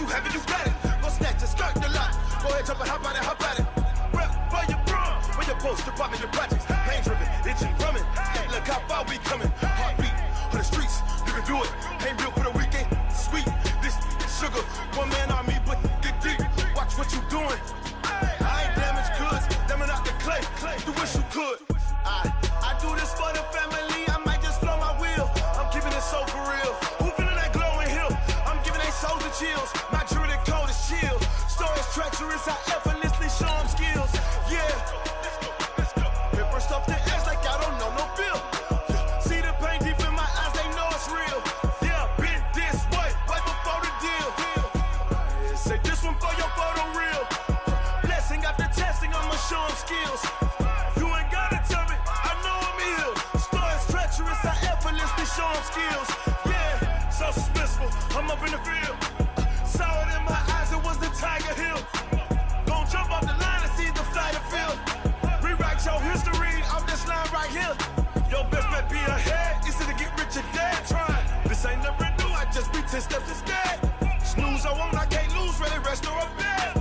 you have it, you got it. Go snatch it, skirt the lot. Go ahead, jump and hop on it, hop at it. Rep for your bro. When your post, your pop in your projects. Pain driven, itching, drumming. Look how far we coming. Heartbeat on the streets, you can do it. Ain't built for the weekend. Sweet, this sugar. One man army, but get deep. Watch what you doing. I ain't damaged goods, damn it out the clay. You wish you could. I do this for the family. I might just blow my wheel. I'm keeping it so for real. Who feeling that glowing hill? I'm giving they souls the chills. My jewelry cold is chill. Stories treacherous, I effortlessly show them skills. Yeah. Paper stuff the edge like I don't know no feel. See the pain deep in my eyes, they know it's real. Yeah, been this way, right before the deal. Say this one for your photo reel. Blessing after testing, I'ma show them skills. You ain't gotta tell me, I know I'm ill. Stories treacherous, I effortlessly show them skills. Yeah, so suspenseful, I'm up in the field. Saw it in my eyes, it was the Tiger Hill. Gon' jump off the line and see the flight of field. Rewrite your history off this line right here. Your best bet be ahead, easy to get rich or dead. Trying, this ain't never new, I just be 10 steps instead. Snooze I won't, I can't lose, ready, rest or a bed.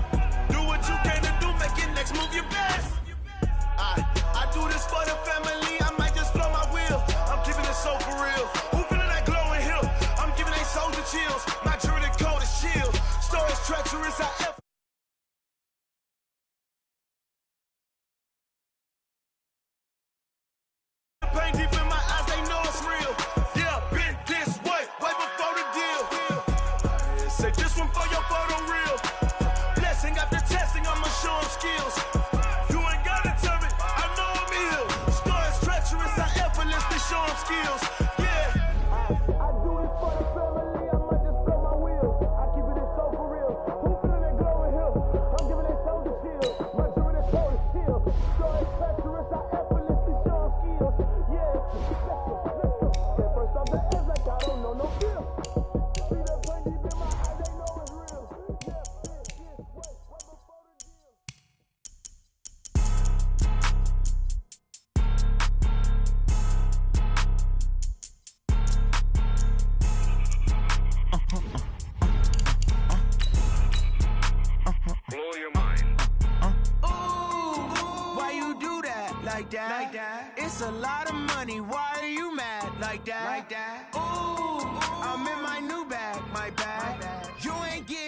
Do what you can to do, make your next move your best. I do this for the family, I might just blow my wheel. I'm keeping it so for real. Who feeling that glowing hill? I'm giving they souls the chills. My jewelry cold is chill. Stories treacherous, I pain deep in my eyes, they know it's real. Yeah, been this way, way before the deal. Say this one for your photo reel. Blessing after testing, I'ma show them skills. You ain't gotta tell me, I know I'm ill. Stories treacherous, I effortlessly show them skills. Yeah. I do this for the family, I might just blow my wheel. I keep it so for real. Who feeling that glowing hill? I'm giving they souls the chill. My jewelry cold is chill. Stories treacherous, I effortlessly show them skills. Yeah. First off the edge like I don't know no feel. See the pain deep in my eyes, they know it's real. Yeah, wait, right before the deal. Blow your mind. Ooh, why you do that? Like that? Like that? It's a lot of money. Why are you mad? Like that? Like that? Ooh, I'm in my new bag. My bad. You ain't get.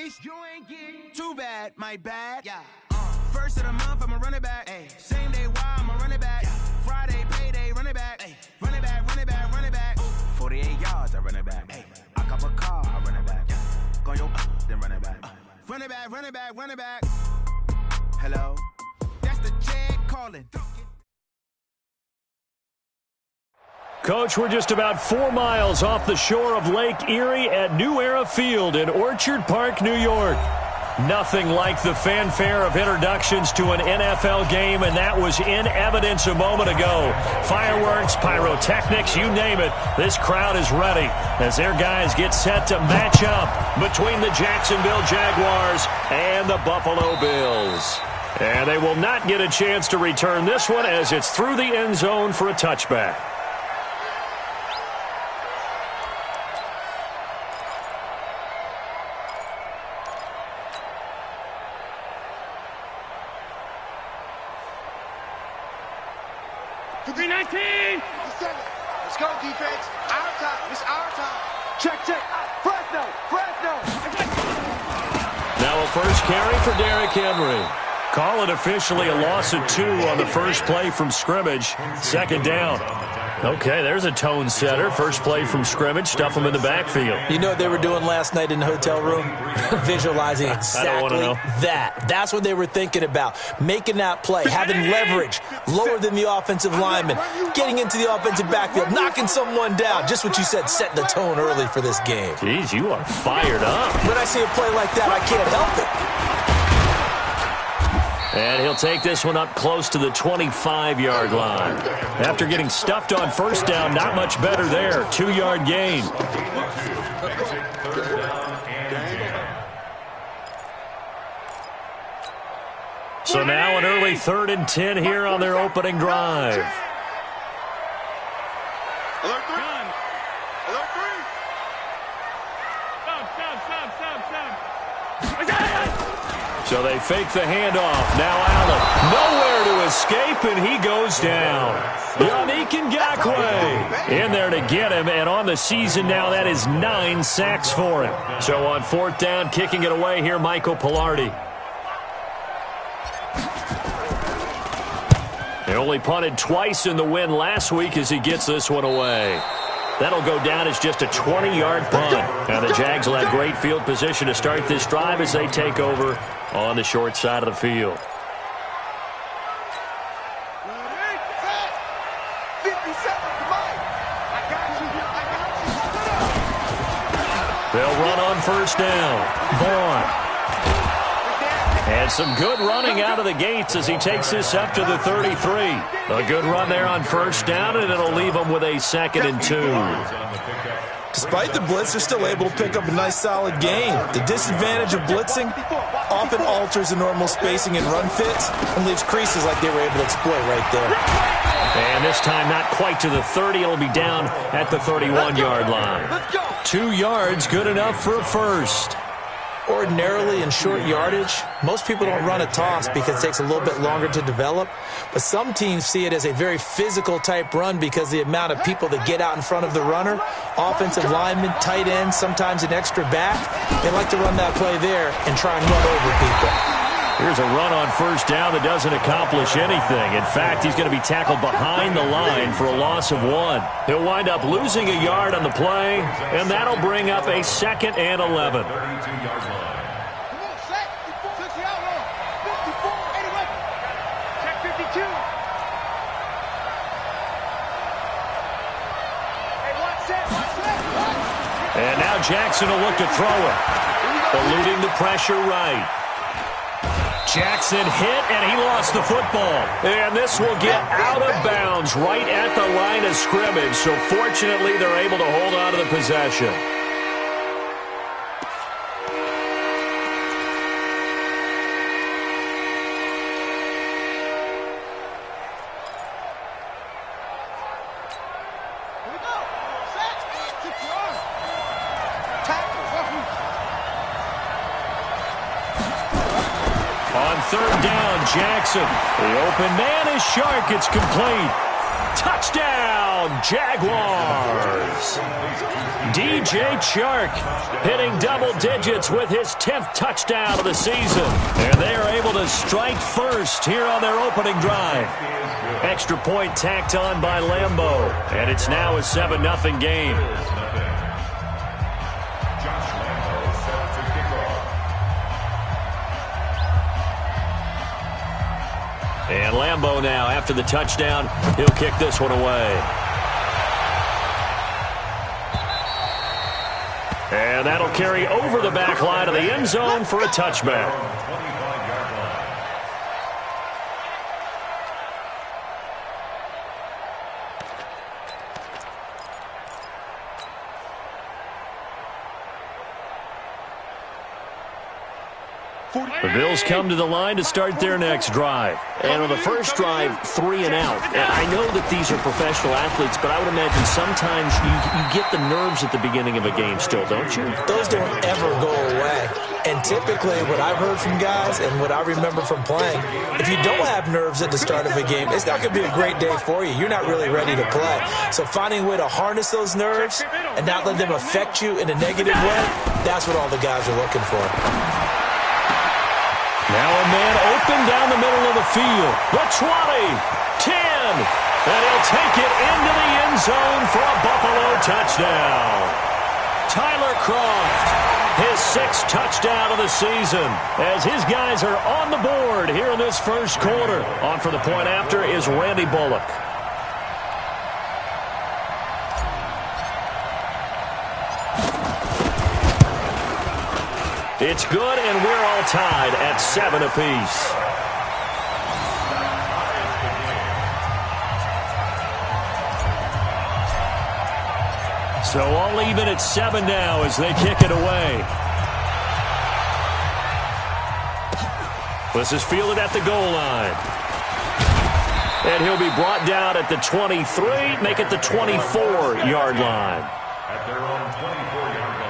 Too bad. My bad. Yeah. First of the month, I'ma run it back. Ay. Same day, why I'ma run it back. Yeah. Friday, payday, run it back. Ay. Run it back, run it back, run it back. 48 yards, I run it back. Ay. I cop a car, I run it back. Yeah. Go yo, then run it back. Run it back, run it back, run it back. Hello? That's the Jag calling. Coach, we're just about 4 miles off the shore of Lake Erie at New Era Field in Orchard Park, New York. Nothing like the fanfare of introductions to an NFL game, and that was in evidence a moment ago. Fireworks, pyrotechnics, you name it. This crowd is ready as their guys get set to match up between the Jacksonville Jaguars and the Buffalo Bills. And they will not get a chance to return this one as it's through the end zone for a touchback. Let's go, defense. Our time. It's our time. Check. Fresno. Now a first carry for Derrick Henry. Call it officially a loss of 2 on the first play from scrimmage. Second down. Okay, there's a tone setter. First play from scrimmage. Stuff them in the backfield. You know what they were doing last night in the hotel room? Visualizing exactly that. That's what they were thinking about. Making that play, having leverage, lower than the offensive lineman, getting into the offensive backfield, knocking someone down. Just what you said, setting the tone early for this game. Jeez, you are fired up. When I see a play like that, I can't help it. And he'll take this one up close to the 25-yard line. After getting stuffed on first down, not much better there. 2-yard gain. So now an early 3rd and 10 here on their opening drive. Alert 3. Alert 3. Stop. So they fake the handoff. Now Allen. Nowhere to escape, and he goes down. Yannick Ngakoue in there to get him, and on the season now, that is 9 sacks for him. So on 4th down, kicking it away here, Michael Pilardi. They only punted twice in the win last week as he gets this one away. That'll go down as just a 20-yard punt. Now the Jags will have great field position to start this drive as they take over on the short side of the field. They'll run on 1st down. Vaughn. And some good running out of the gates as he takes this up to the 33. A good run there on 1st down, and it'll leave him with a 2nd and 2. Despite the blitz, they're still able to pick up a nice, solid gain. The disadvantage of blitzing often alters the normal spacing and run fits and leaves creases like they were able to exploit right there. And this time not quite to the 30. It'll be down at the 31-yard line. 2 yards, good enough for a first. Ordinarily in short yardage, most people don't run a toss because it takes a little bit longer to develop. But some teams see it as a very physical type run because the amount of people that get out in front of the runner, offensive linemen, tight ends, sometimes an extra back, they like to run that play there and try and run over people. Here's a run on 1st down that doesn't accomplish anything. In fact, he's going to be tackled behind the line for a loss of 1. He'll wind up losing a yard on the play, and that'll bring up a 2nd and 11. And now Jackson will look to throw it. Eluding the pressure right. Jackson hit, and he lost the football. And this will get out of bounds right at the line of scrimmage. So fortunately, they're able to hold on to the possession. On 3rd down, Jackson. The open man is Shark. It's complete. Touchdown, Jaguars. DJ Chark hitting double digits with his 10th touchdown of the season. And they are able to strike first here on their opening drive. Extra point tacked on by Lambeau. And it's now a 7-0 game. And Lambeau now, after the touchdown, he'll kick this one away. And that'll carry over the back line of the end zone for a touchback. The Bills come to the line to start their next drive. And on the first drive, 3 and out. And I know that these are professional athletes, but I would imagine sometimes you get the nerves at the beginning of a game still, don't you? Those don't ever go away. And typically what I've heard from guys and what I remember from playing, if you don't have nerves at the start of a game, it's not going to be a great day for you. You're not really ready to play. So finding a way to harness those nerves and not let them affect you in a negative way, that's what all the guys are looking for. Now a man open down the middle of the field. The 20, 10, and he'll take it into the end zone for a Buffalo touchdown. Tyler Kroft, his 6th touchdown of the season, as his guys are on the board here in this first quarter. On for the point after is Randy Bullock. It's good, and we're all tied at 7 apiece. So all even at 7 now as they kick it away. This is fielded at the goal line. And he'll be brought down at the 23, make it the 24-yard line. At their own 24-yard line.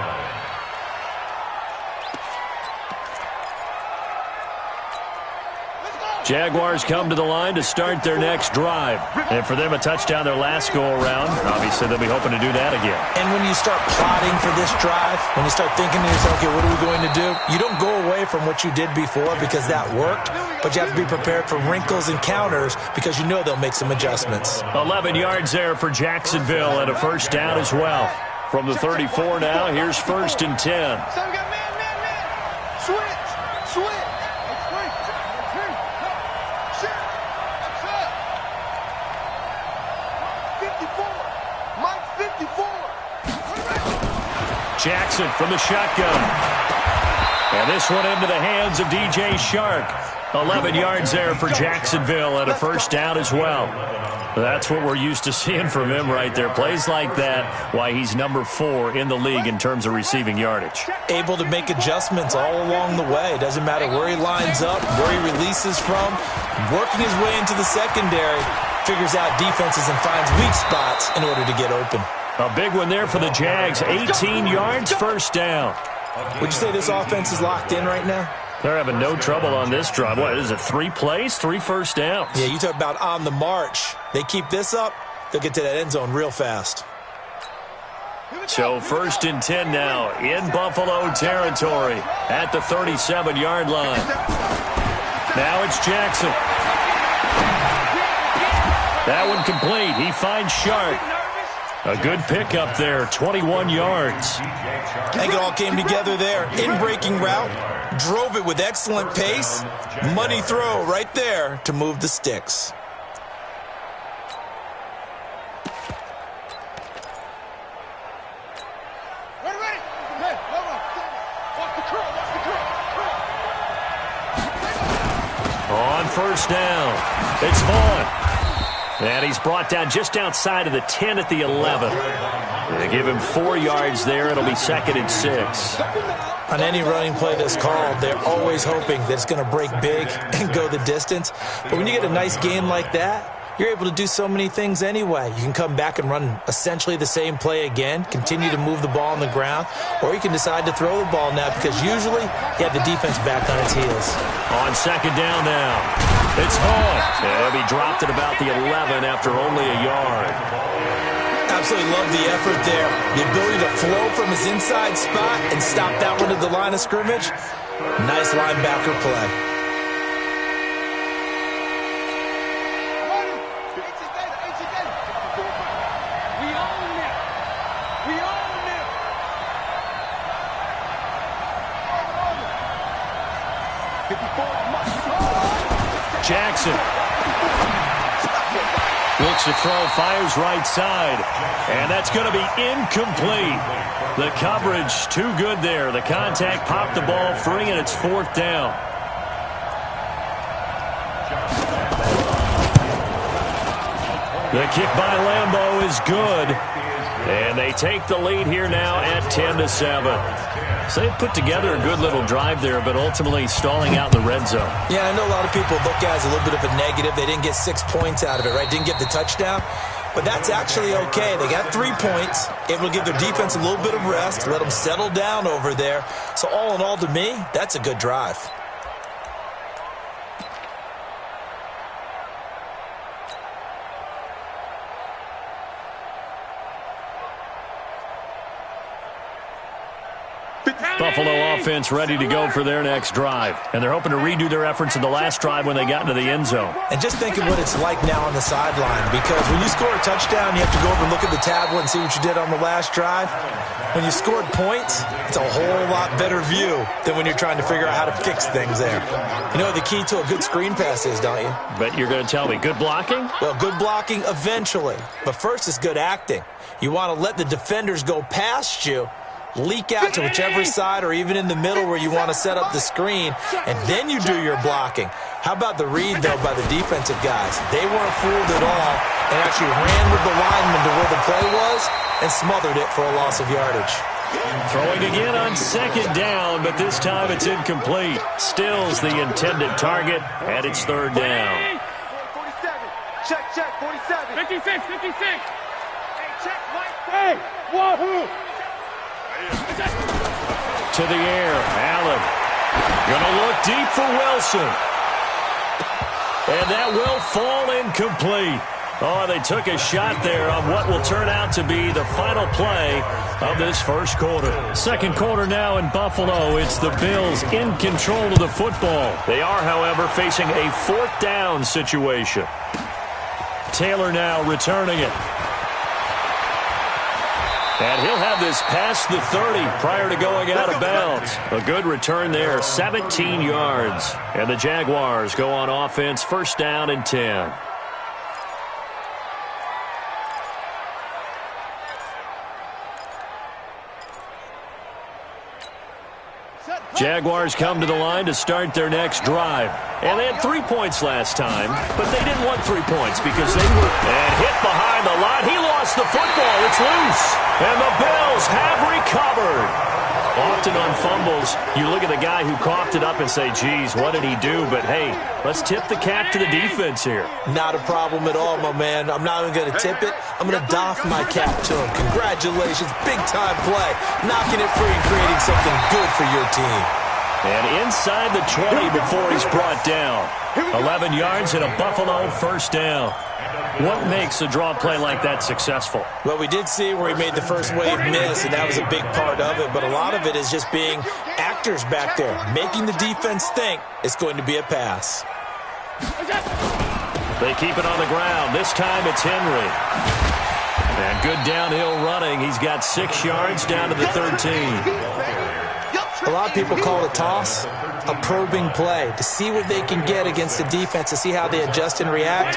Jaguars come to the line to start their next drive. And for them, a touchdown their last go-around. Obviously, they'll be hoping to do that again. And when you start plotting for this drive, when you start thinking to yourself, okay, what are we going to do? You don't go away from what you did before because that worked, but you have to be prepared for wrinkles and counters because you know they'll make some adjustments. 11 yards there for Jacksonville and a first down as well. From the 34 now, here's 1st and 10. So we got man. Switch. Jackson from the shotgun. And this one into the hands of DJ Shark. 11 yards there for Jacksonville and a first down as well. That's what we're used to seeing from him right there. Plays like that, why he's number 4 in the league in terms of receiving yardage. Able to make adjustments all along the way. Doesn't matter where he lines up, where he releases from. Working his way into the secondary, figures out defenses and finds weak spots in order to get open. A big one there for the Jags. 18 yards, first down. Would you say this offense is locked in right now? They're having no trouble on this drive. What is it, 3 plays, 3 first downs? Yeah, you talk about on the march. They keep this up, they'll get to that end zone real fast. So 1st and 10 now in Buffalo territory at the 37-yard line. Now it's Jackson. That one complete. He finds Shark. A good pickup there, 21 yards. I think it all came together there. In-breaking route, drove it with excellent pace. Money throw right there to move the sticks. On first down, it's Vaughn. And he's brought down just outside of the 10 at the 11. They give him 4 yards there. It'll be 2nd and 6. On any running play that's called, they're always hoping that it's going to break big and go the distance. But when you get a nice game like that, you're able to do so many things anyway. You can come back and run essentially the same play again, continue to move the ball on the ground, or you can decide to throw the ball now because usually you have the defense back on its heels. On 2nd down now, it's Hall. And he dropped at about the 11 after only a yard. Absolutely love the effort there. The ability to flow from his inside spot and stop that one at the line of scrimmage. Nice linebacker play. Jackson looks to throw, fires right side, and that's going to be incomplete. The coverage too good there. The contact popped the ball free, and it's 4th down. The kick by Lambeau is good, and they take the lead here now at 10-7. So they put together a good little drive there, but ultimately stalling out in the red zone. Yeah, I know a lot of people look at it as a little bit of a negative. They didn't get 6 points out of it, right? Didn't get the touchdown. But that's actually okay. They got 3 points, able to give their defense a little bit of rest, let them settle down over there. So all in all, to me, that's a good drive. Buffalo offense ready to go for their next drive. And they're hoping to redo their efforts in the last drive when they got into the end zone. And just think of what it's like now on the sideline, because when you score a touchdown, you have to go over and look at the tablet and see what you did on the last drive. When you scored points, it's a whole lot better view than when you're trying to figure out how to fix things there. You know what the key to a good screen pass is, don't you? But you're going to tell me, good blocking? Well, good blocking eventually. But first is good acting. You want to let the defenders go past you, leak out to whichever side or even in the middle where you want to set up the screen, and then you do your blocking. How about the read, though, by the defensive guys? They weren't fooled at all and actually ran with the lineman to where the play was and smothered it for a loss of yardage. Throwing again on 2nd down, but this time it's incomplete. Still's the intended target, and it's 3rd down. 47. Check, 47. 56. Hey, check, Mike. Hey, wahoo! To the air, Allen. Gonna look deep for Wilson. And that will fall incomplete. Oh, they took a shot there on what will turn out to be the final play of this first quarter. Second quarter now in Buffalo. It's the Bills in control of the football. They are, however, facing a fourth down situation. Taylor now returning it. And he'll have this past the 30 prior to going out of bounds. A good return there, 17 yards. And the Jaguars go on offense, first down and 10. Jaguars come to the line to start their next drive. And they had 3 points last time, but they didn't want 3 points because they were hit behind the line. He lost the football. It's loose. And the Bills have recovered. Often on fumbles, you look at the guy who coughed it up and say, geez, what did he do? But, hey, let's tip the cap to the defense here. Not a problem at all, my man. I'm not even going to tip it. I'm going to doff my cap to him. Congratulations. Big-time play. Knocking it free and creating something good for your team. And inside the 20 before he's brought down. 11 yards and a Buffalo first down. What makes a draw play like that successful? Well, we did see where he made the first wave miss, and that was a big part of it. But a lot of it is just being actors back there, making the defense think it's going to be a pass. They keep it on the ground. This time it's Henry. And good downhill running. He's got 6 yards down to the 13. A lot of people call it a toss, a probing play, to see what they can get against the defense, to see how they adjust and react.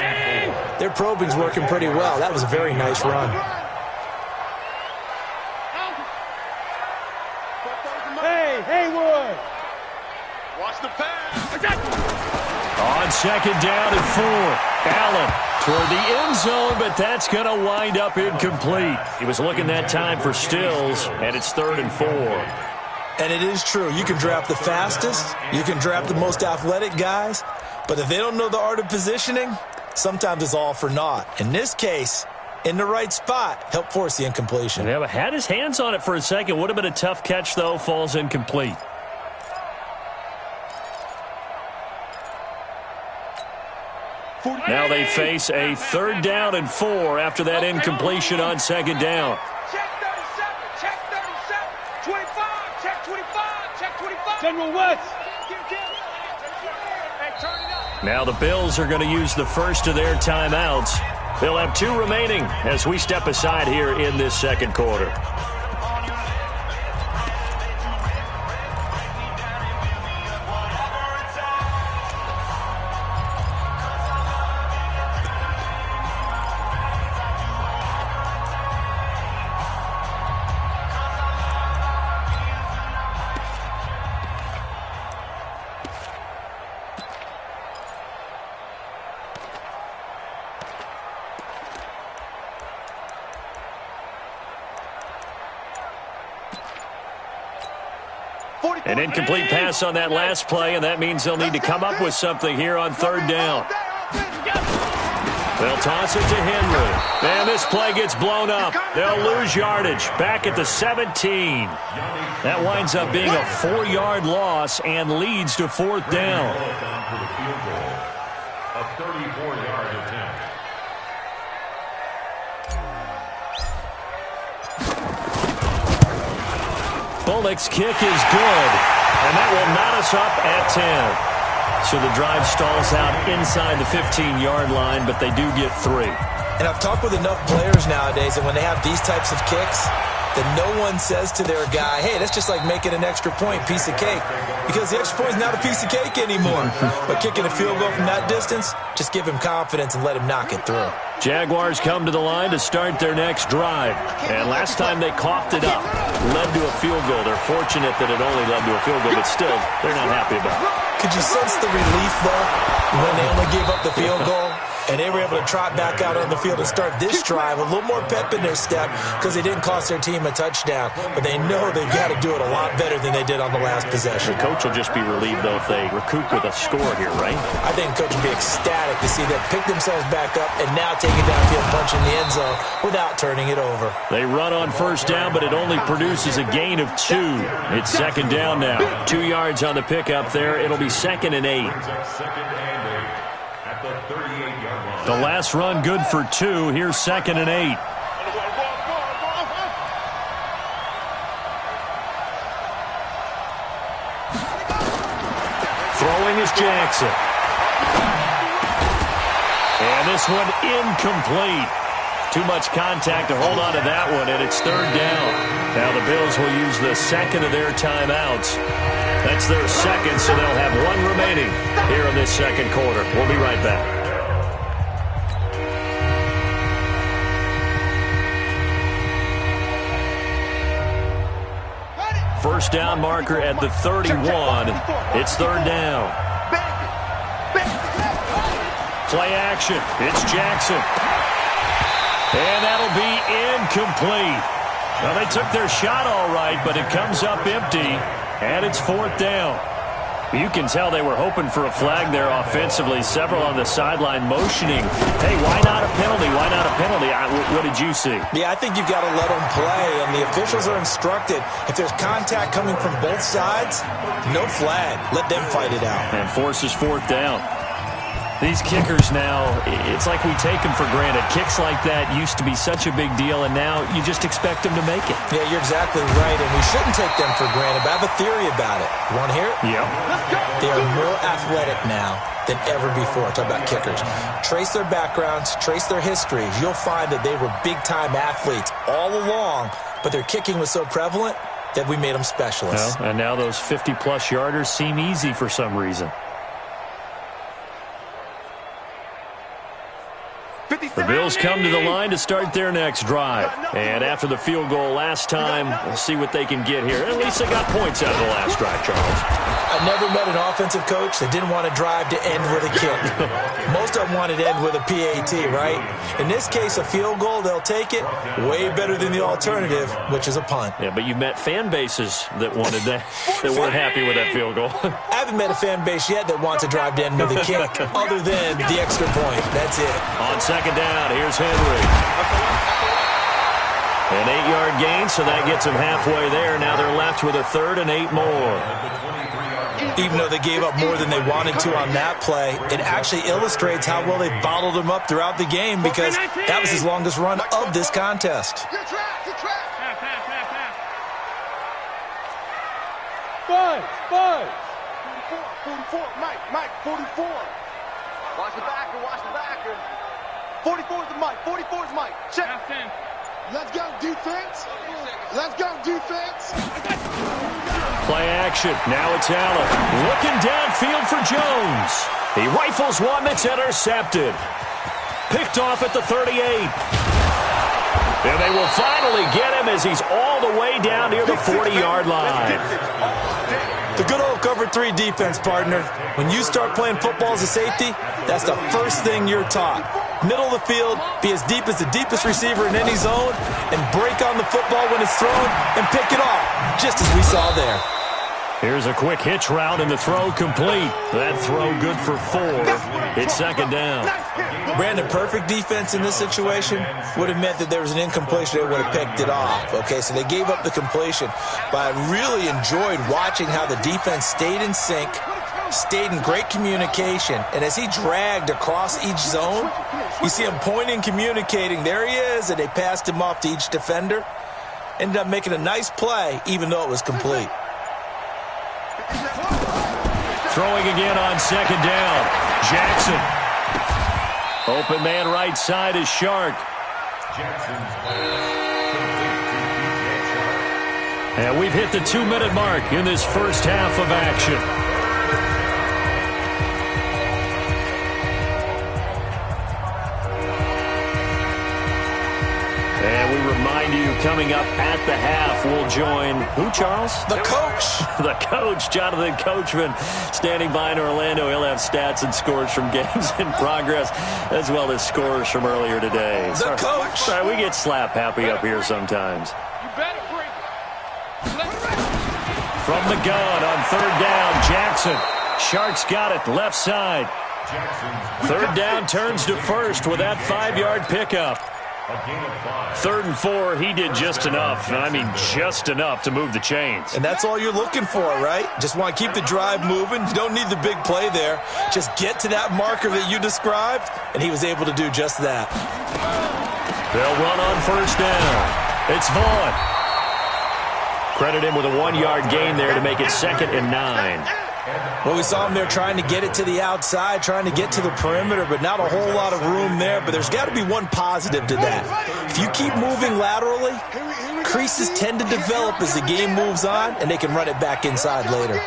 Their probing's working pretty well. That was a very nice run. Hey, Haywood! Watch the pass. On second down and 4. Allen toward the end zone, but that's going to wind up incomplete. He was looking that time for Stills, and it's 3rd and 4. And it is true. You can draft the fastest. You can draft the most athletic guys. But if they don't know the art of positioning, sometimes it's all for naught. In this case, in the right spot, help force the incompletion. Yeah, but had his hands on it for a second. Would have been a tough catch, though. Falls incomplete. Now they face a 3rd down and 4 after that incompletion on second down. Check 37, check 37, 25, check 25, check 25. General West. Now the Bills are going to use the first of their timeouts. They'll have 2 remaining as we step aside here in this second quarter. An incomplete pass on that last play, and that means they'll need to come up with something here on 3rd down. They'll toss it to Henry. And this play gets blown up. They'll lose yardage back at the 17. That winds up being a 4-yard loss and leads to 4th down. A 34-yard attempt. Bullock's kick is good, and that will knot us up at 10. So the drive stalls out inside the 15-yard line, but they do get 3. And I've talked with enough players nowadays that when they have these types of kicks, that no one says to their guy, hey, that's just like making an extra point, piece of cake. Because the extra point is not a piece of cake anymore. But kicking a field goal from that distance, just give him confidence and let him knock it through. Jaguars come to the line to start their next drive. And last time they coughed it up, led to a field goal. They're fortunate that it only led to a field goal, but still, they're not happy about it. Could you sense the relief, though, when they only gave up the field goal? And they were able to trot back out on the field and start this drive, a little more pep in their step because they didn't cost their team a touchdown. But they know they've got to do it a lot better than they did on the last possession. The coach will just be relieved, though, if they recoup with a score here, right? I think the coach will be ecstatic to see them pick themselves back up and now take it downfield, punch in the end zone without turning it over. They run on first down, but it only produces a gain of 2. It's second down now. 2 yards on the pickup there. It'll be 2nd and 8. at the 38-yard line. The last run good for 2. Here's 2nd and 8. Throwing is Jackson. And this one incomplete. Too much contact to hold on to that one, and it's 3rd down. Now the Bills will use the second of their timeouts. That's their second, so they'll have 1 remaining here in this second quarter. We'll be right back. First down marker at the 31. It's 3rd down. Play action. It's Jackson. And that'll be incomplete. Well, they took their shot all right, but it comes up empty, and it's 4th down. You can tell they were hoping for a flag there offensively. Several on the sideline motioning. Hey, why not a penalty? Why not a penalty? What did you see? Yeah, I think you've got to let them play, and the officials are instructed. If there's contact coming from both sides, no flag. Let them fight it out. And forces 4th down. These kickers now, it's like we take them for granted. Kicks like that used to be such a big deal, and now you just expect them to make it. Yeah, you're exactly right, and we shouldn't take them for granted, but I have a theory about it. You want to hear it? Yep. They are more athletic now than ever before. Talk about kickers. Trace their backgrounds, trace their histories. You'll find that they were big-time athletes all along, but their kicking was so prevalent that we made them specialists. Well, and now those 50-plus yarders seem easy for some reason. The Bills come to the line to start their next drive. And after the field goal last time, we'll see what they can get here. At least they got points out of the last drive, Charles. I never met an offensive coach that didn't want to drive to end with a kick. Most of them wanted to end with a PAT, right? In this case, a field goal, they'll take it. Way better than the alternative, which is a punt. Yeah, but you met fan bases that wanted that, that weren't happy with that field goal. I haven't met a fan base yet that wants to drive to end with a kick, other than the extra point. That's it. On second down, here's Henry. An 8-yard gain, so that gets them halfway there. Now they're left with a 3rd and 8 more. Even though they gave up more than they wanted to on that play, it actually illustrates how well they bottled them up throughout the game, because that was his longest run of this contest. Five. 44, Mike, 44. Watch the backer. 44 is the Mike, 44 is Mike. Check. Let's go, defense. Play action. Now it's Allen. Looking downfield for Jones. He rifles one that's intercepted. Picked off at the 38. And they will finally get him as he's all the way down near the 40-yard line. The good old cover 3 defense, partner. When you start playing football as a safety, that's the first thing you're taught. Middle of the field, be as deep as the deepest receiver in any zone, and break on the football when it's thrown and pick it off, just as we saw there. Here's a quick hitch route, and the throw complete. That throw good for 4. It's second down. Brandon, perfect defense in this situation would have meant that there was an incompletion. They would have picked it off. Okay, so they gave up the completion. But I really enjoyed watching how the defense stayed in sync, stayed in great communication, and as he dragged across each zone, you see him pointing, communicating. There he is, and they passed him off to each defender. Ended up making a nice play, even though it was complete. Throwing again on second down. Jackson. Open man right side is Shark. And we've hit the 2-minute mark in this first half of action. And we remind you, coming up at the half, we'll join who, Charles? The coach. The coach, Jonathan Coachman, standing by in Orlando. He'll have stats and scores from games in progress, as well as scores from earlier today. The coach. Sorry, we get slap happy up here sometimes. You better bring it. From the gun on third down, Jackson. Sharks got it, left side. Third down turns to first with that 5-yard pickup. 3rd and 4, he did just enough. I mean, just enough to move the chains. And that's all you're looking for, right? Just want to keep the drive moving. You don't need the big play there. Just get to that marker that you described, and he was able to do just that. They'll run on 1st down. It's Vaughn. Credit him with a 1-yard gain there to make it 2nd and 9. Well, we saw him there trying to get it to the outside, trying to get to the perimeter, but not a whole lot of room there. But there's got to be one positive to that. If you keep moving laterally, creases tend to develop as the game moves on, and they can run it back inside later.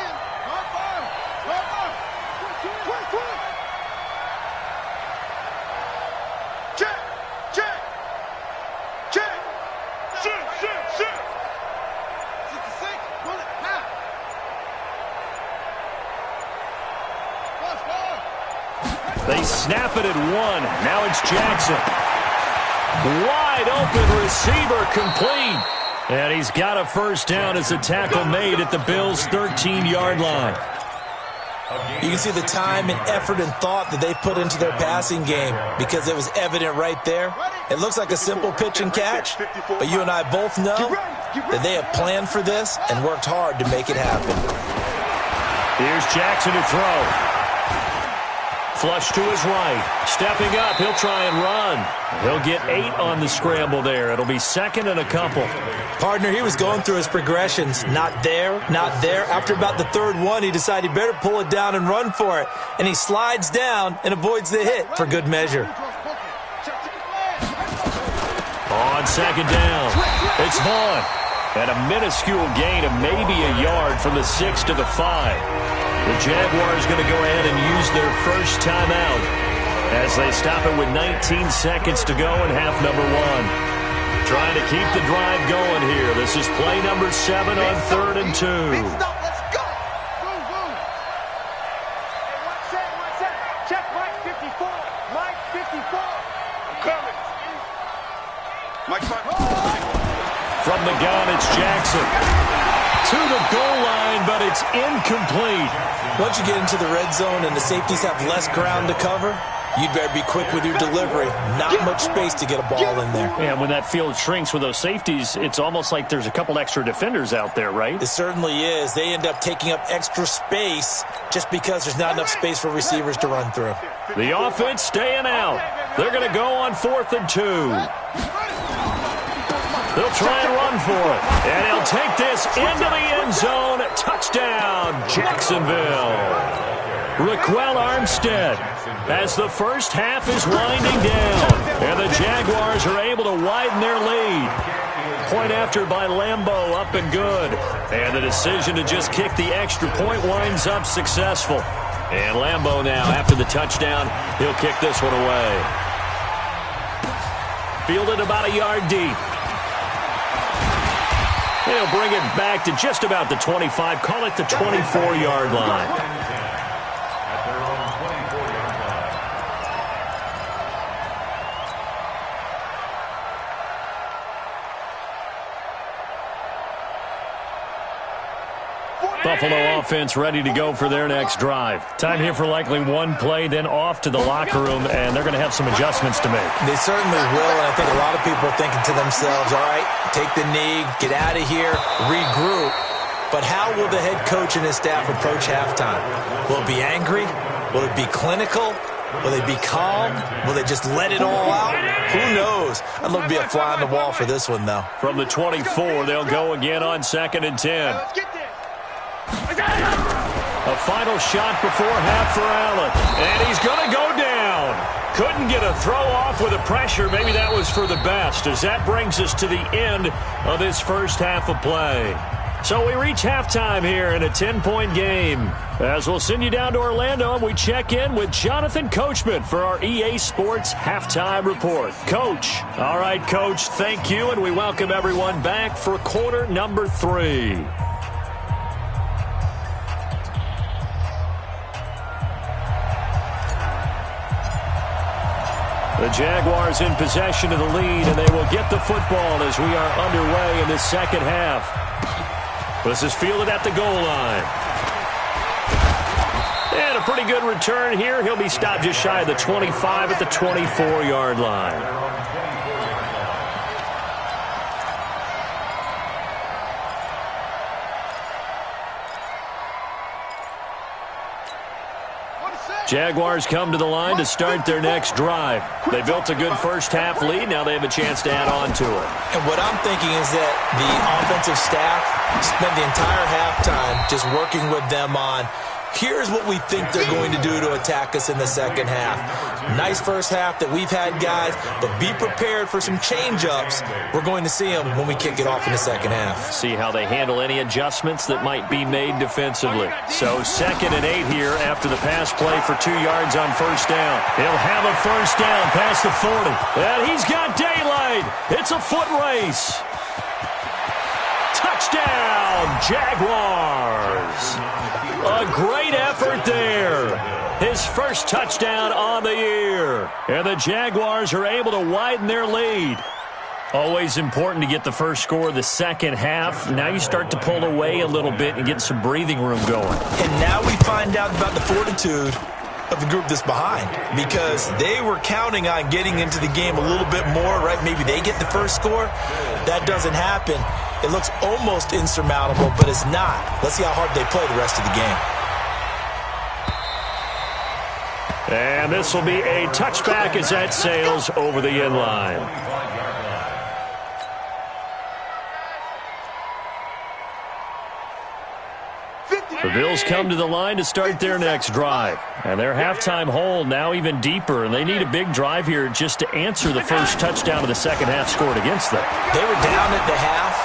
They snap it at 1. Now it's Jackson. Wide open receiver, complete. And he's got a 1st down as a tackle made at the Bills' 13-yard line. You can see the time and effort and thought that they put into their passing game because it was evident right there. It looks like a simple pitch and catch, but you and I both know that they have planned for this and worked hard to make it happen. Here's Jackson to throw. Flush to his right. Stepping up, he'll try and run. He'll get 8 on the scramble there. It'll be 2nd and a couple. Partner, he was going through his progressions. Not there, not there. After about the 3rd one, he decided he better pull it down and run for it. And he slides down and avoids the hit for good measure. On 2nd down, it's Vaughn. And a minuscule gain of maybe a yard from the 6 to the 5. The Jaguars going to go ahead and use their first timeout as they stop it with 19 seconds to go in half number 1. Trying to keep the drive going here. This is play number 7 on 3rd and 2. Let's go. Check Mike 54. Mike 54. Coming. Mike 5. From the gun, it's Jackson. To the goal line, but it's incomplete. Once you get into the red zone and the safeties have less ground to cover, you'd better be quick with your delivery. Not much space to get a ball in there. And when that field shrinks with those safeties, it's almost like there's a couple extra defenders out there, right? It certainly is. They end up taking up extra space just because there's not enough space for receivers to run through. The offense staying out. They're going to go on 4th and 2. They'll try and run for it. And he'll take this into the end zone. Touchdown, Jacksonville. Raquel Armstead as the first half is winding down. And the Jaguars are able to widen their lead. Point after by Lambeau, up and good. And the decision to just kick the extra point winds up successful. And Lambeau now, after the touchdown, he'll kick this one away. Fielded about a yard deep. He'll bring it back to just about the 25. Call it the 24-yard line. Buffalo offense ready to go for their next drive. Time here for likely one play, then off to the locker room, and they're going to have some adjustments to make. They certainly will, and I think a lot of people are thinking to themselves, all right, take the knee, get out of here, regroup. But how will the head coach and his staff approach halftime? Will it be angry? Will it be clinical? Will they be calm? Will they just let it all out? Who knows? I'd love to be a fly on the wall for this one, though. From the 24, they'll go again on 2nd and 10. A final shot before half for Allen. And he's going to go down. Couldn't get a throw off with the pressure. Maybe that was for the best, as that brings us to the end of this first half of play. So we reach halftime here in a 10-point game. As we'll send you down to Orlando, and we check in with Jonathan Coachman for our EA Sports Halftime Report. Coach. All right, Coach, thank you, and we welcome everyone back for quarter number 3. The Jaguars in possession of the lead, and they will get the football as we are underway in this second half. This is fielded at the goal line. And a pretty good return here. He'll be stopped just shy of the 25 at the 24-yard line. Jaguars come to the line to start their next drive. They built a good first-half lead. Now they have a chance to add on to it. And what I'm thinking is that the offensive staff spent the entire halftime just working with them on, here's what we think they're going to do to attack us in the second half. Nice first half that we've had, guys, but be prepared for some change-ups. We're going to see them when we kick it off in the second half. See how they handle any adjustments that might be made defensively. So 2nd and 8 here after the pass play for 2 yards on first down. He'll have a first down past the 40. And he's got daylight. It's a foot race. Touchdown, Jaguars. A great effort there. His first touchdown on the year. And the Jaguars are able to widen their lead. Always important to get the first score of the second half. Now you start to pull away a little bit and get some breathing room going. And now we find out about the fortitude of the group that's behind, because they were counting on getting into the game a little bit more, right? Maybe they get the first score. That doesn't happen. It looks almost insurmountable, but it's not. Let's see how hard they play the rest of the game. And this will be a touchback as that sails over the end line. The Bills come to the line to start their next drive. And their halftime hole now even deeper, and they need a big drive here just to answer the first touchdown of the second half scored against them. They were down at the half.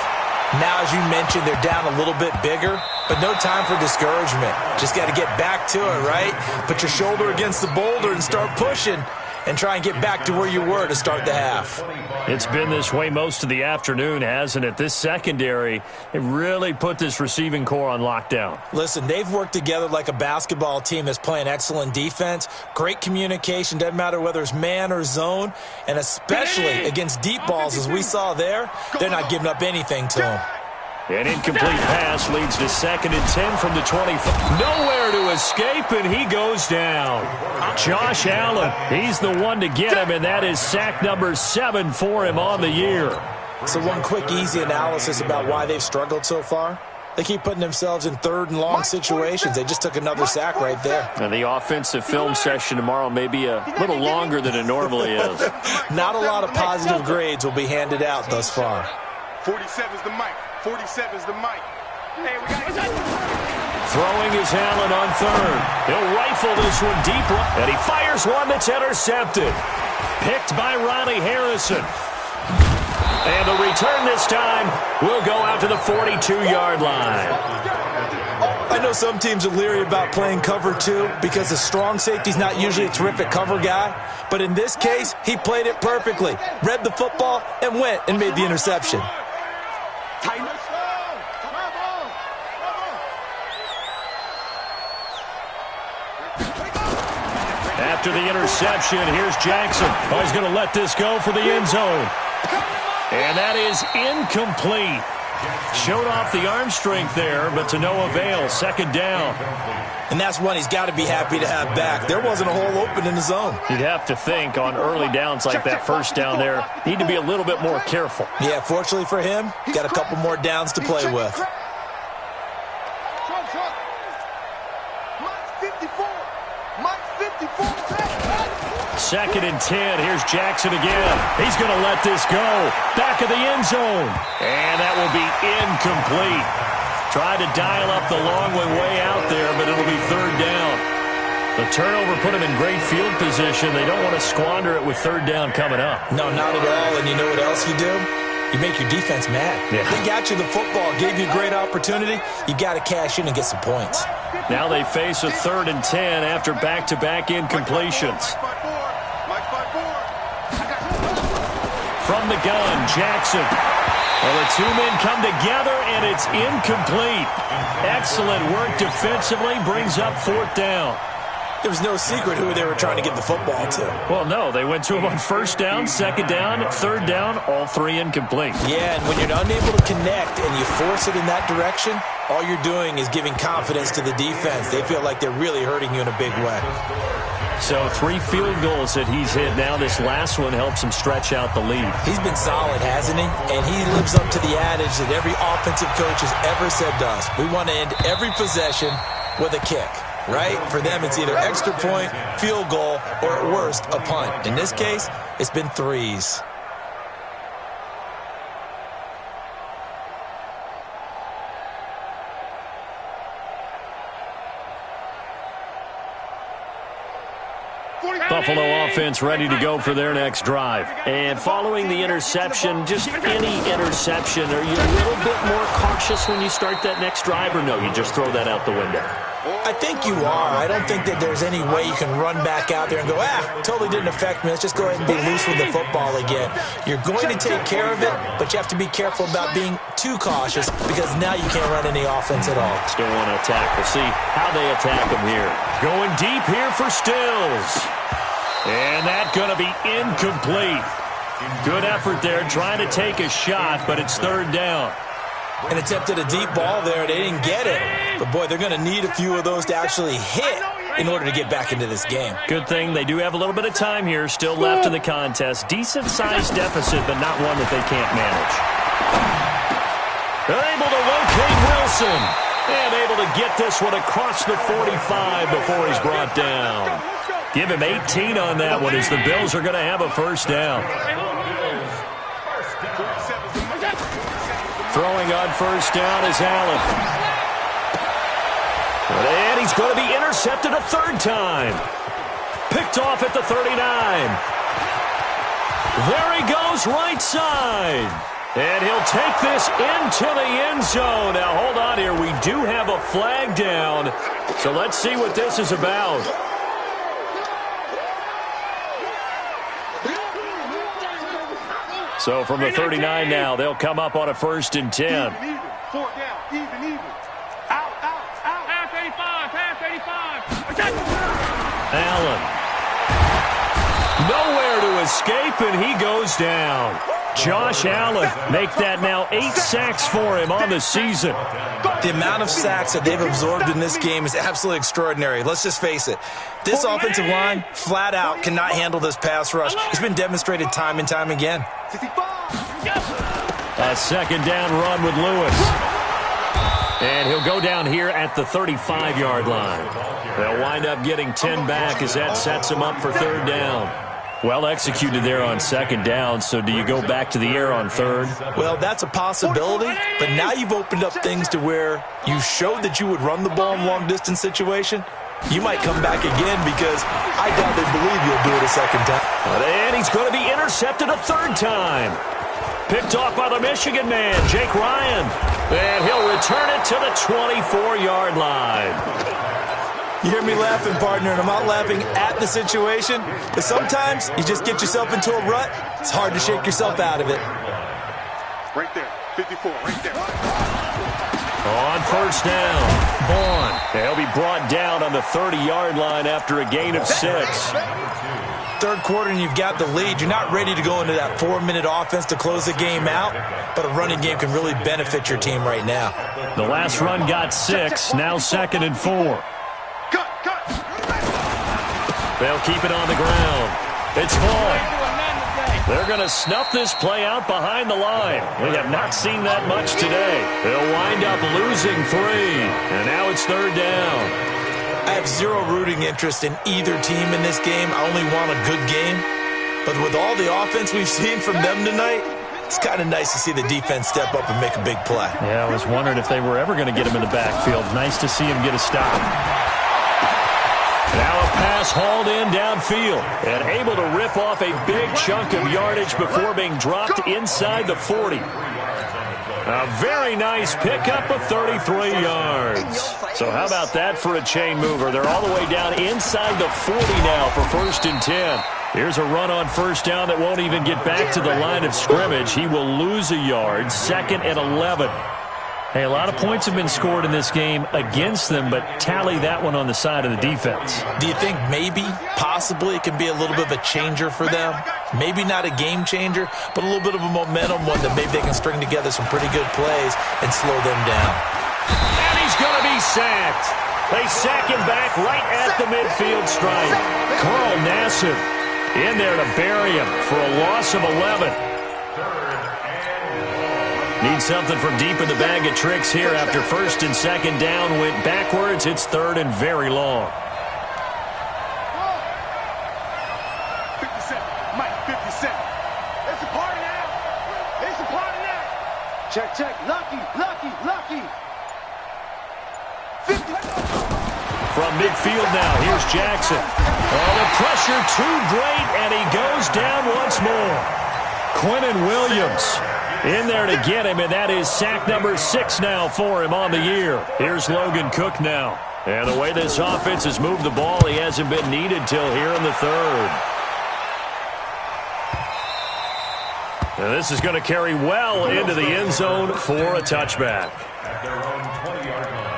Now, as you mentioned, they're down a little bit bigger, but no time for discouragement. Just got to get back to it, right? Put your shoulder against the boulder and start pushing and try and get back to where you were to start the half. It's been this way most of the afternoon, hasn't it? This secondary, it really put this receiving core on lockdown. Listen, they've worked together like a basketball team that's playing excellent defense. Great communication, doesn't matter whether it's man or zone, and especially against deep balls as we saw there, they're not giving up anything to them. An incomplete pass leads to 2nd and 10 from the 25. Nowhere to escape, and he goes down. Josh Allen, he's the one to get him, and that is sack number 7 for him on the year. So one quick, easy analysis about why they've struggled so far. They keep putting themselves in 3rd and long situations. They just took another sack right there. And the offensive film session tomorrow may be a little longer than it normally is. Not a lot of positive grades will be handed out thus far. 47's the mic. 47's the mic. Hey, we got Throwing is Allen on 3rd. He'll rifle this one deep, and he fires one that's intercepted. Picked by Ronnie Harrison. And the return this time will go out to the 42-yard line. I know some teams are leery about playing cover 2 because the strong safety's not usually a terrific cover guy. But in this case, he played it perfectly. Read the football and went and made the interception. After the interception, here's Jackson. Oh, he's going to let this go for the end zone. And that is incomplete. Showed off the arm strength there, but to no avail. 2nd down. And that's one he's got to be happy to have back. There wasn't a hole open in the zone. You'd have to think on early downs like that first down there, need to be a little bit more careful. Yeah, fortunately for him, got a couple more downs to play with. Mike 54. 2nd and 10. Here's Jackson again. He's going to let this go. Back of the end zone. And that will be incomplete. Tried to dial up the long way out there, but it'll be 3rd down. The turnover put him in great field position. They don't want to squander it with 3rd down coming up. No, not at all. And you know what else you do? You make your defense mad. Yeah. They got you the football, gave you a great opportunity. You got to cash in and get some points. Now they face a 3rd and 10 after back-to-back incompletions. From the gun, Jackson. Well, the 2 men come together, and it's incomplete. Excellent work defensively, brings up 4th down. There was no secret who they were trying to get the football to. Well, no, they went to him on 1st down, 2nd down, 3rd down, all 3 incomplete. Yeah, and when you're unable to connect and you force it in that direction, all you're doing is giving confidence to the defense. They feel like they're really hurting you in a big way. So 3 field goals that he's hit. Now this last one helps him stretch out the lead. He's been solid, hasn't he? And he lives up to the adage that every offensive coach has ever said to us. We want to end every possession with a kick. right? For them, it's either extra point, field goal, or at worst, a punt. In this case, it's been threes. Buffalo offense ready to go for their next drive. And following the interception, just any interception, are you a little bit more cautious when you start that next drive, or no, you just throw that out the window? I think you are. I don't think that there's any way you can run back out there and go, totally didn't affect me. Let's just go ahead and be loose with the football again. You're going to take care of it, but you have to be careful about being too cautious because now you can't run any offense at all. Still want to attack. We'll see how they attack them here. Going deep here for Stills. And that's going to be incomplete. Good effort there trying to take a shot, but it's third down. And attempted a deep ball there. They didn't get it. But, boy, they're going to need a few of those to actually hit in order to get back into this game. Good thing they do have a little bit of time here still left in the contest. Decent-sized deficit, but not one that they can't manage. They're able to locate Wilson. And able to get this one across the 45 before he's brought down. Give him 18 on that one as the Bills are going to have a first down. Throwing on first down is Allen. And he's going to be intercepted a third time. Picked off at the 39. There he goes, right side. And he'll take this into the end zone. Now, hold on here. We do have a flag down. So let's see what this is about. So from the 39 now, they'll come up on a 1st and 10. Even. 4 down. Even. Out. Pass 85. Allen. Nowhere to escape, and he goes down. Josh Allen make that now 8 sacks for him on the season. The amount of sacks that they've absorbed in this game is absolutely extraordinary. Let's just face it. This offensive line, flat out, cannot handle this pass rush. It's been demonstrated time and time again. A second down run with Lewis. And he'll go down here at the 35-yard line. They'll wind up getting 10 back as that sets them up for third down. Well executed there on second down, so do you go back to the air on third? Well, that's a possibility, but now you've opened up things to where you showed that you would run the ball in long-distance situation. You might come back again because I doubt they believe you'll do it a second time. And he's going to be intercepted a third time. Picked off by the Michigan man, Jake Ryan. And he'll return it to the 24-yard line. You hear me laughing, partner, and I'm not laughing at the situation, but sometimes you just get yourself into a rut. It's hard to shake yourself out of it. Right there, 54, right there. On first down, Vaughn. He'll be brought down on the 30-yard line after a gain of 6. Third quarter and you've got the lead. You're not ready to go into that 4-minute offense to close the game out, but a running game can really benefit your team right now. The last run got 6, now 2nd and 4. They'll keep it on the ground. It's Vaughn. They're going to snuff this play out behind the line. We have not seen that much today. They'll wind up losing 3, and now it's third down. I have zero rooting interest in either team in this game. I only want a good game. But with all the offense we've seen from them tonight, it's kind of nice to see the defense step up and make a big play. Yeah, I was wondering if they were ever going to get him in the backfield. Nice to see him get a stop. Now a pass hauled in downfield and able to rip off a big chunk of yardage before being dropped inside the 40. A very nice pickup of 33 yards. So how about that for a chain mover? They're all the way down inside the 40 now for 1st and 10. Here's a run on first down that won't even get back to the line of scrimmage. He will lose a yard, 2nd and 11. Hey, a lot of points have been scored in this game against them, but tally that one on the side of the defense. Do you think maybe, possibly, it can be a little bit of a changer for them? Maybe not a game changer, but a little bit of a momentum one that maybe they can string together some pretty good plays and slow them down. And he's going to be sacked. They sack him back right at the midfield stripe. Carl Nassib in there to bury him for a loss of 11. Need something from deep in the bag of tricks here after first and second down went backwards. It's third and very long. 57. Mike, 57. It's a party now. It's a party now. Check, check. Lucky, lucky, lucky. 50. From midfield now, here's Jackson. Oh, the pressure too great, and he goes down once more. Quinnen Williams in there to get him, and that is sack number 6 now for him on the year. Here's Logan Cook now. And the way this offense has moved the ball, he hasn't been needed till here in the third. And this is going to carry well into the end zone for a touchback. At their own 20-yard line.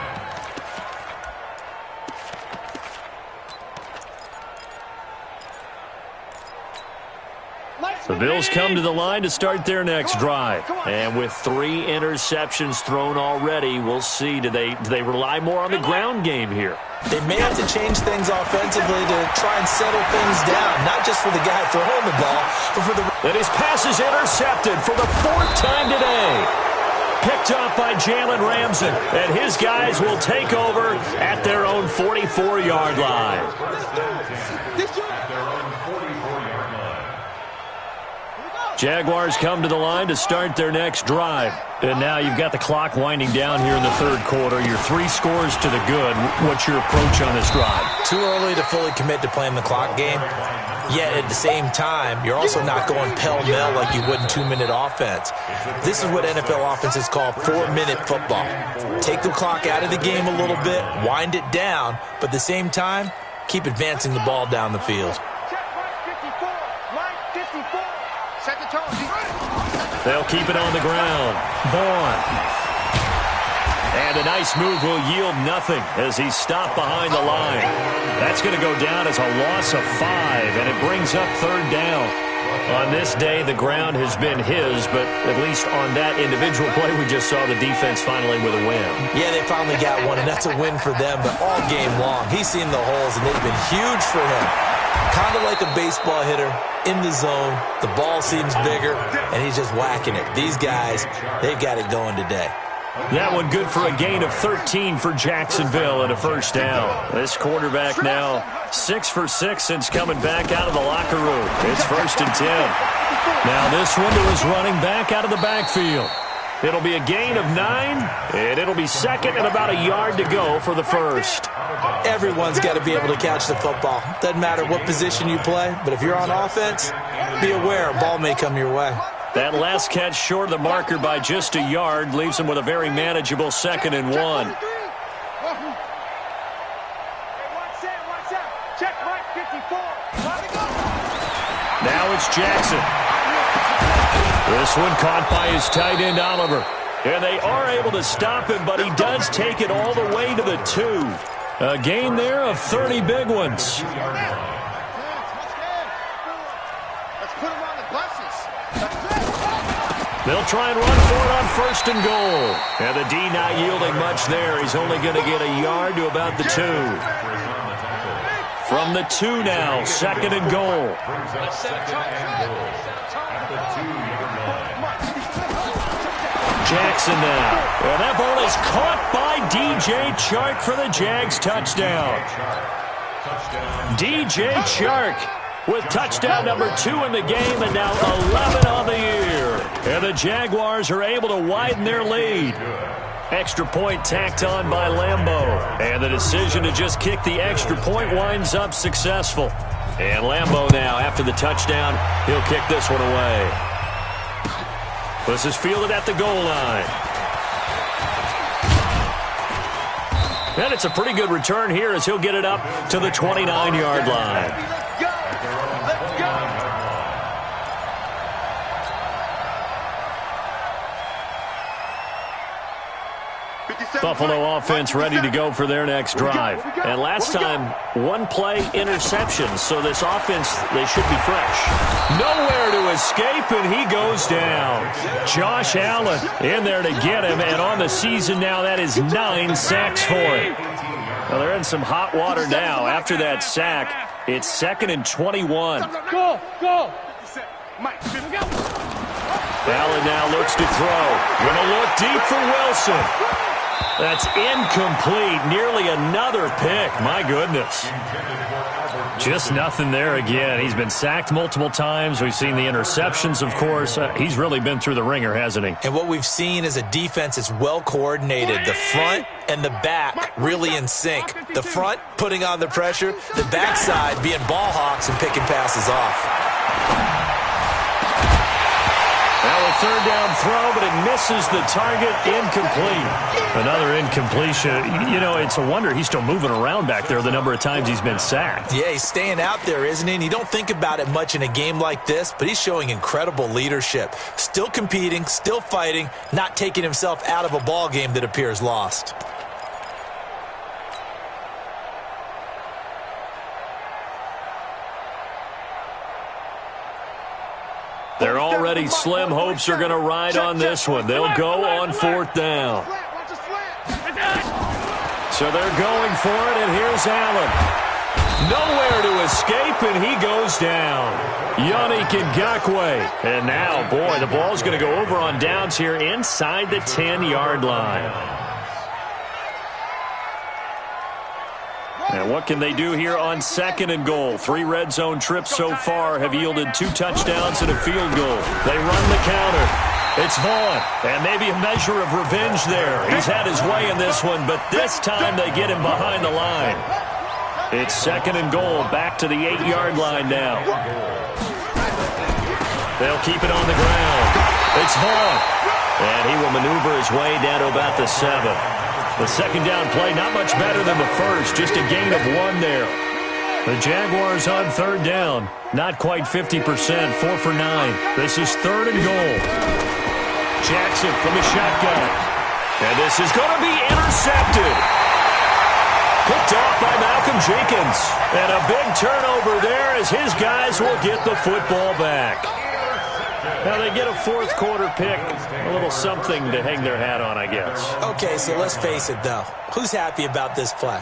The Bills come to the line to start their next drive. And with 3 interceptions thrown already, we'll see. Do they rely more on the ground game here? They may have to change things offensively to try and settle things down, not just for the guy throwing the ball, but for the... And his pass is intercepted for the 4th time today. Picked off by Jalen Ramsey. And his guys will take over at their own 44-yard line. Jaguars come to the line to start their next drive. And now you've got the clock winding down here in the third quarter. Your 3 scores to the good. What's your approach on this drive? Too early to fully commit to playing the clock game. Yet at the same time, you're also not going pell-mell like you would in 2-minute offense. This is what NFL offenses call 4-minute football. Take the clock out of the game a little bit, wind it down, but at the same time, keep advancing the ball down the field. They'll keep it on the ground. Vaughn. And a nice move will yield nothing as he's stopped behind the line. That's going to go down as a loss of 5, and it brings up third down. On this day, the ground has been his, but at least on that individual play, we just saw the defense finally with a win. Yeah, they finally got one, and that's a win for them, but all game long, he's seen the holes, and they've been huge for him. Kind of like a baseball hitter in the zone. The ball seems bigger, and he's just whacking it. These guys, they've got it going today. That one good for a gain of 13 for Jacksonville and a first down. This quarterback now 6 for 6 since coming back out of the locker room. It's 1st and 10. Now this one to his running back out of the backfield. It'll be a gain of 9, and it'll be second and about a yard to go for the first. Everyone's got to be able to catch the football. Doesn't matter what position you play, but if you're on offense, be aware a ball may come your way. That last catch short of the marker by just a yard leaves him with a very manageable 2nd and 1. Watch out. Check right 54. Now it's Jackson. This one caught by his tight end, Oliver. And they are able to stop him, but he does take it all the way to the 2. A gain there of 30 big ones. Let's put him on the buses. They'll try and run for it on 1st and goal. And the D not yielding much there. He's only going to get a yard to about the 2. From the 2 now, 2nd and goal. Jackson now. And that ball is caught by DJ Chark for the Jags touchdown. DJ Chark with touchdown number 2 in the game and now 11 on the year. And the Jaguars are able to widen their lead. Extra point tacked on by Lambeau. And the decision to just kick the extra point winds up successful. And Lambeau now, after the touchdown, he'll kick this one away. This is fielded at the goal line. And it's a pretty good return here as he'll get it up to the 29-yard line. Let's go. Buffalo offense ready to go for their next drive. And last time, 1 play interception, so this offense, they should be fresh. Nowhere to escape, and he goes down. Josh Allen in there to get him, and on the season now, that is 9 sacks for him. Well, they're in some hot water now. After that sack, it's 2nd and 21. Go. Mike, go. Allen now looks to throw. Going to look deep for Wilson. That's incomplete. Nearly another pick. My goodness. Just nothing there again. He's been sacked multiple times. We've seen the interceptions, of course. He's really been through the ringer, hasn't he? And what we've seen is a defense that's well coordinated. The front and the back really in sync. The front putting on the pressure. The backside being ball hawks and picking passes off. Now a third down throw, but it misses the target. Incomplete. Another incompletion. You know, it's a wonder he's still moving around back there the number of times he's been sacked. Yeah, he's staying out there, isn't he? And you don't think about it much in a game like this, but he's showing incredible leadership. Still competing, still fighting, not taking himself out of a ball game that appears lost. They're already slim hopes are going to ride on this one. They'll go on fourth down. So they're going for it, and here's Allen. Nowhere to escape, and he goes down. Yannick Ngakoue. And now, boy, the ball's going to go over on downs here inside the 10-yard line. And what can they do here on 2nd and goal? 3 red zone trips so far have yielded 2 touchdowns and a field goal. They run the counter. It's Vaughn, and maybe a measure of revenge there. He's had his way in this one, but this time they get him behind the line. It's 2nd and goal, back to the 8-yard line now. They'll keep it on the ground. It's Vaughn, and he will maneuver his way down to about the 7. The second down play, not much better than the first, just a gain of 1 there. The Jaguars on third down, not quite 50%, 4 for 9. This is 3rd and goal. Jackson from the shotgun. And this is going to be intercepted. Picked off by Malcolm Jenkins. And a big turnover there as his guys will get the football back. Now they get a fourth quarter pick, a little something to hang their hat on, I guess. Okay, so let's face it, though. Who's happy about this play?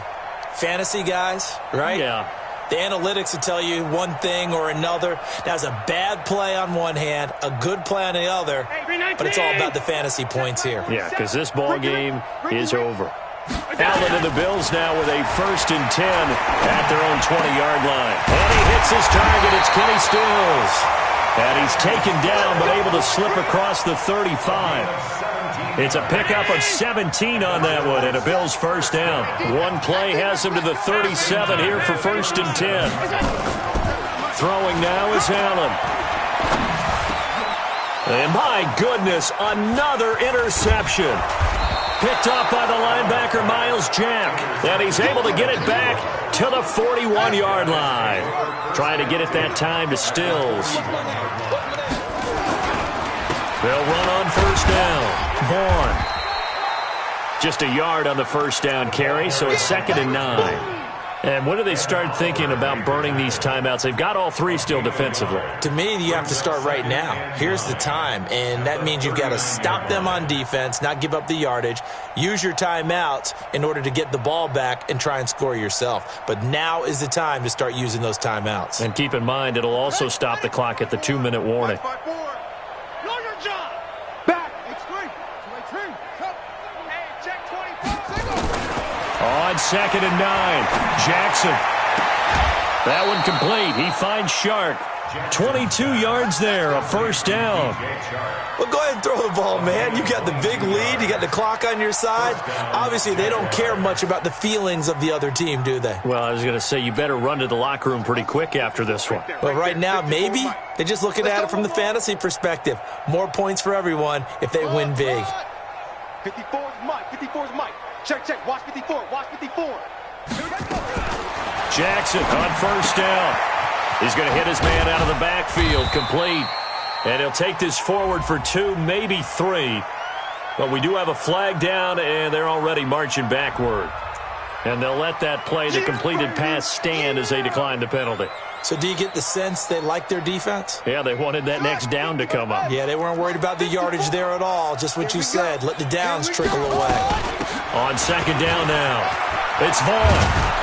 Fantasy guys, right? Yeah. The analytics will tell you one thing or another. That's a bad play on one hand, a good play on the other, but it's all about the fantasy points here. Yeah, because this ball game is over. Allen and the Bills now with a 1st and 10 at their own 20-yard line. And he hits his target. It's Kenny Stills. And he's taken down, but able to slip across the 35. It's a pickup of 17 on that one, and a Bills first down. One play has him to the 37 here for 1st and 10. Throwing now is Allen. And my goodness, another interception. Picked off by the linebacker, Miles Jack. And he's able to get it back to the 41-yard line. Trying to get it that time to Stills. They'll run on first down. Vaughn. Just a yard on the first down carry, so it's 2nd and 9. And when do they start thinking about burning these timeouts? They've got all 3 still defensively. To me, you have to start right now. Here's the time, and that means you've got to stop them on defense, not give up the yardage, use your timeouts in order to get the ball back and try and score yourself. But now is the time to start using those timeouts. And keep in mind, it'll also stop the clock at the 2-minute warning. On 2nd and 9, Jackson. That one complete. He finds Shark. 22 yards there, a first down. Well, go ahead and throw the ball, man. You got the big lead. You got the clock on your side. Obviously, they don't care much about the feelings of the other team, do they? Well, I was going to say, you better run to the locker room pretty quick after this one. Well, right now, maybe. They're just looking at it from the fantasy perspective. More points for everyone if they win big. 54 is Mike. 54 is Mike. Check. Watch 54. Watch 54. Jackson on first down. He's going to hit his man out of the backfield, complete. And he'll take this forward for 2, maybe 3. But we do have a flag down, and they're already marching backward. And they'll let that play, the completed pass, stand as they decline the penalty. So do you get the sense they like their defense? Yeah, they wanted that next down to come up. Yeah, they weren't worried about the yardage there at all. Just what you said. Let the downs trickle away. On 2nd down now, it's Vaughn.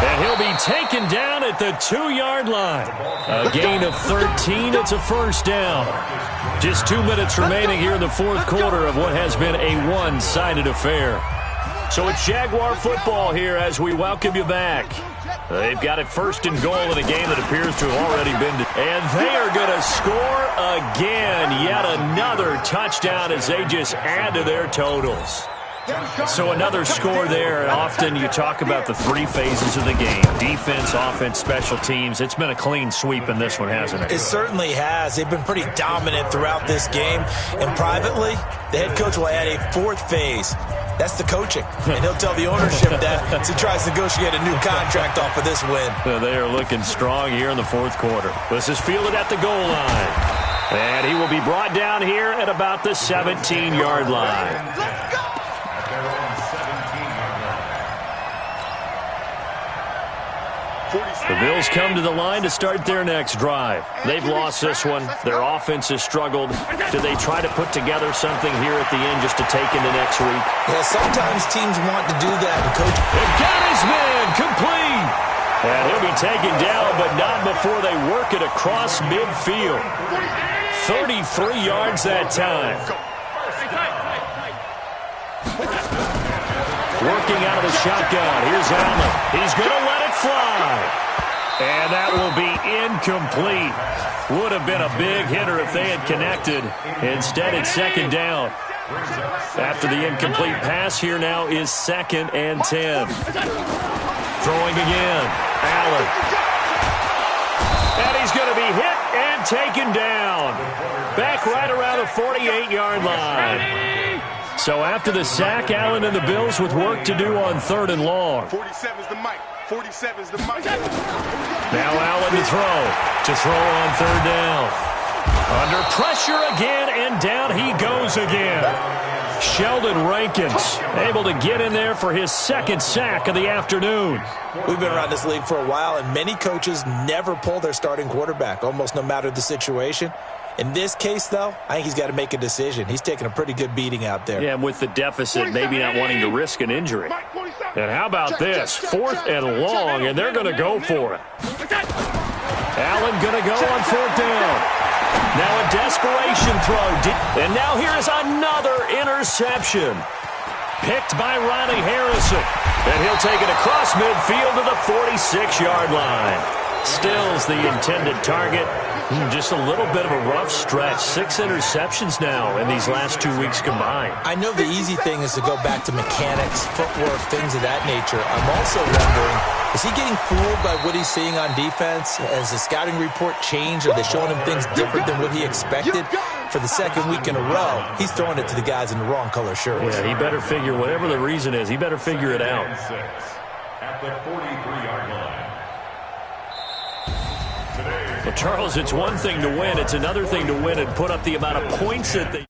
And he'll be taken down at the 2-yard line. A gain of 13. It's a first down. Just 2 minutes remaining here in the fourth quarter of what has been a one-sided affair. So it's Jaguar football here as we welcome you back. They've got it first and goal in a game that appears to have already been. And they are going to score again. Yet another touchdown as they just add to their totals. So another score there. And often you talk about the three phases of the game. Defense, offense, special teams. It's been a clean sweep in this one, hasn't it? It certainly has. They've been pretty dominant throughout this game. And privately, the head coach will add a fourth phase. That's the coaching. And he'll tell the ownership that as he tries to negotiate a new contract off of this win. They are looking strong here in the fourth quarter. This is fielded at the goal line. And he will be brought down here at about the 17-yard line. Let's go! The Bills come to the line to start their next drive. They've lost this one. Their offense has struggled. Do they try to put together something here at the end just to take into next week? Yeah, sometimes teams want to do that. And coach, they've got his man complete. And he'll be taken down, but not before they work it across midfield. 33 yards that time. Working out of the shotgun. Here's Allen. He's going to let it fly. And that will be incomplete. Would have been a big hitter if they had connected. Instead, it's second down. After the incomplete pass, here now is 2nd and 10. Throwing again. Allen. And he's going to be hit and taken down. Back right around the 48-yard line. So after the sack, Allen and the Bills with work to do on 3rd and long. 47's the mic. 47's the mic. Now Allen to throw on 3rd down. Under pressure again, and down he goes again. Sheldon Rankins able to get in there for his 2nd sack of the afternoon. We've been around this league for a while, and many coaches never pull their starting quarterback, almost no matter the situation. In this case, though, I think he's got to make a decision. He's taking a pretty good beating out there. Yeah, with the deficit, maybe not wanting to risk an injury. And how about this? 4th and long, and they're going to go for it. Allen going to go on 4th down. Now a desperation throw. And now here is another interception. Picked by Riley Harrison. And he'll take it across midfield to the 46-yard line. Stills the intended target. Just a little bit of a rough stretch. 6 interceptions now in these last 2 weeks combined. I know the easy thing is to go back to mechanics, footwork, things of that nature. I'm also wondering, is he getting fooled by what he's seeing on defense? Has the scouting report changed? Are they showing him things different than what he expected? For the 2nd week in a row, he's throwing it to the guys in the wrong color shirts. Yeah, he better figure, whatever the reason is, he better figure it out. At the 43-yard line. Well, Charles, it's one thing to win. It's another thing to win and put up the amount of points that they...